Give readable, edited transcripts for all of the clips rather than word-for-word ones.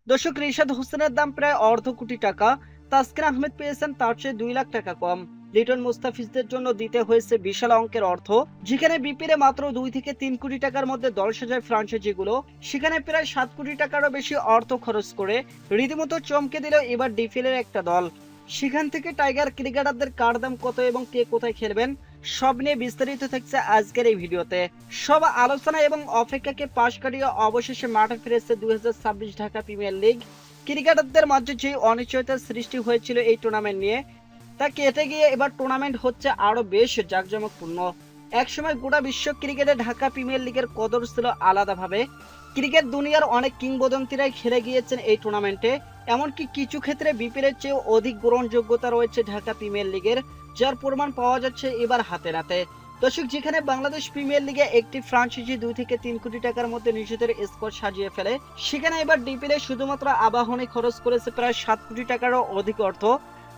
দর্শক, রিশাদ হোসেনের দাম প্রায় অর্ধ কোটি টাকা। তাসকিন আহমেদ পেয়েছেন তার চেয়ে 2 লাখ টাকা কম। লিটন মুস্তাফিজদের জন্য দিতে হয়েছে বিশাল অঙ্কের অর্থ। যেখানে বিপিএলে মাত্র 2 থেকে 3 কোটি টাকার মধ্যে দল সাজায় ফ্রাঞ্চাইজিগুলো, সেখানে প্রায় 7 কোটি টাকারও বেশি অর্থ খরচ করে রীতিমতো চমকে দিল এবার ডিপিএলের একটা দল। সেখান থেকে টাইগার ক্রিকেটারদের কার দাম কত এবং কে কোথায় খেলবেন, সব নিয়ে বিস্তারিত থাকছে আজকের এই ভিডিওতে। সব আলোচনা এবং অপেক্ষাকে পাশ কাটিয়ে অবশেষে মাঠে ফিরেছে 2026 ঢাকা প্রিমিয়ার লিগ। ক্রিকেটারদের মাঝে যে অনিশ্চয়তার সৃষ্টি হয়েছিল এই টুর্নামেন্ট নিয়ে, তা কেটে গিয়ে এবার টুর্নামেন্ট হচ্ছে আরো বেশ জাঁকজমকপূর্ণ। একসময় গোটা বিশ্ব ক্রিকেটে ঢাকা প্রিমিয়ার লিগের কদর ছিল আলাদাভাবে। ক্রিকেট দুনিয়ার অনেক কিংবদন্তিরাই খেলে গিয়েছেন এই টুর্নামেন্টে। এমনকি কিছু ক্ষেত্রে বিপিএলের চেয়েও অধিক গ্রহণযোগ্যতা রয়েছে ঢাকা প্রিমিয়ার লিগের, যার প্রমাণ পাওয়া যাচ্ছে এবার হাতে নাতে। দর্শক, যেখানে বাংলাদেশ প্রিমিয়ার লিগে একটি ফ্রাঞ্চাইজি 2 থেকে 3 কোটি টাকার মধ্যে নিজেদের স্কোয়াড সাজিয়ে ফেলে, সেখানে এবার ডিপিএলে শুধুমাত্র আবাহনী খরচ করেছে প্রায় 7 কোটি টাকারও অধিক অর্থ।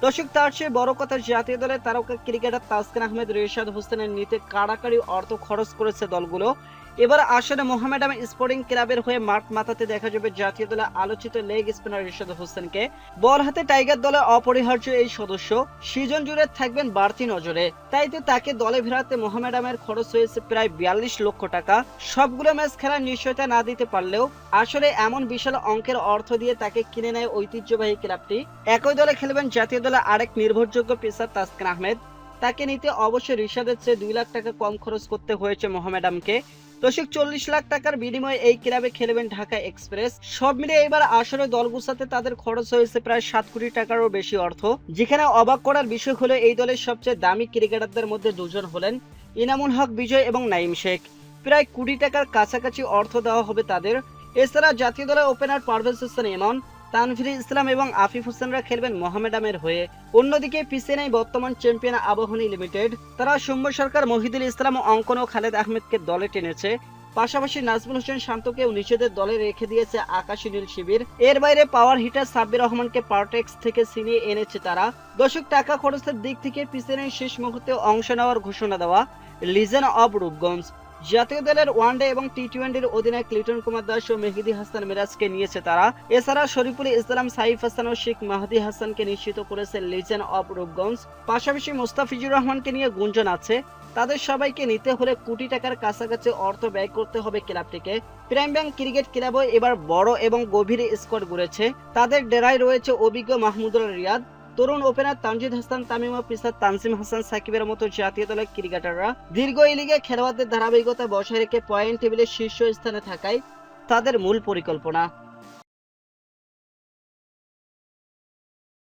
দর্শক, তার চেয়ে বড় কথা, জাতীয় দলের তারকা ক্রিকেটার তাসকিন আহমেদ, রিশাদ হোসেনের নিতে কাড়াকাড়ি অর্থ খরচ করেছে দলগুলো। এবার আসলে মোহামেডান স্পোর্টিং ক্লাবের হয়ে মাঠ মাতাতে দেখা যাবে জাতীয় দলে আলোচিত লেগ স্পিনার রিশাদ হোসেনকে। বল হাতে টাইগার দলে অপরিহার্য এই সদস্য সিজন জুড়ে থাকবেন বাড়তি নজরে। তাই তো তাকে দলে ফেরাতে মোহামেডানের খরচ হয়েছে প্রায় 42 লক্ষ টাকা। সবগুলো ম্যাচ খেলার নিশ্চয়তা না দিতে পারলেও আসলে এমন বিশাল অঙ্কের অর্থ দিয়ে তাকে কিনে নেয় ঐতিহ্যবাহী ক্লাবটি। একই দলে খেলবেন জাতীয় দলে আরেক নির্ভরযোগ্য পেসার তাসকিন আহমেদ। তাকে নিতে অবশ্যই রিশাদের চেয়ে 2 লাখ টাকা কম খরচ করতে হয়েছে মোহামেডানকে। দর্শক, 40 লাখ টাকার বিনিময়ে এই ক্লাবে খেলবেন ঢাকা এক্সপ্রেস। সব মিলিয়ে এবার আসলে দল গুছাতে তাদের খরচ হয়েছে প্রায় 7 কোটি টাকারও বেশি অর্থ। যেখানে অবাক করার বিষয় হলো এই দলের সবচেয়ে দামি ক্রিকেটারদের মধ্যে দুজন হলেন ইনামুল হক বিজয় এবং নাইম শেখ। প্রায় কোটি টাকার কাছাকাছি অর্থ দেওয়া হবে তাদের। এছাড়া জাতীয় দলের ওপেনার পারভেজ হোসেন ইমন, তানভীর ইসলাম এবং আফিফ হোসেনরা খেলবেন মোহামেডানের হয়ে। অন্যদিকে পিছিয়ে নেই বর্তমান চ্যাম্পিয়ন আবাহনী লিমিটেড। তারা সৌম্য সরকার, মহিদুল ইসলাম, অঙ্কন ও খালেদ আহমেদকে দলে টেনেছে। পাশাপাশি নাজমুল হোসেন শান্তকেও নিজেদের দলে রেখে দিয়েছে আকাশী নীল শিবির। এর বাইরে পাওয়ার হিটার সাব্বির রহমানকে পার্টেক্স থেকে ছিনিয়ে এনেছে তারা। দর্শক, টাকা খরচের দিক থেকে পিছিয়ে নেই শেষ মুহূর্তে অংশ নেওয়ার ঘোষণা দেওয়া লিজেন্ড অব রূপগঞ্জ। জাতীয় দলের ওয়ানডে এবং টি-20-র অধিনায়ক লিটন কুমার দাস ও মেহেদী হাসান মিরাজকে নিয়েছে তারা। এছাড়া শরীফুল ইসলাম, সাইফ হাসান ও শেখ মাহদী হাসানকে নিশ্চিত করেছে লিজেন্ড অব রূপগঞ্জ। পাশাপাশি মুস্তাফিজুর রহমানকে নিয়ে গুঞ্জন আছে। তাদের সবাইকে নিতে হলে কোটি টাকার কাছাকাছি অর্থ ব্যয় করতে হবে ক্লাবটিকে। প্রাইম ব্যাংক ক্রিকেট ক্লাবও এবার বড় এবং গভীর স্কোয়াড গড়েছে। তাদের ডেরায় রয়েছে অভিজ্ঞ মাহমুদুল রিয়াদ, তরুণ ওপেনার তানজিদ হাসান তামিম ও পেসার তানজিম হাসান সাকিবের মতো জাতীয় দলের ক্রিকেটাররা। দীর্ঘ এই লিগে খেলোয়াড়দের ধারাবাহিকতা বজায় রেখে পয়েন্ট টেবিলের শীর্ষ স্থানে থাকায় তাদের মূল পরিকল্পনা।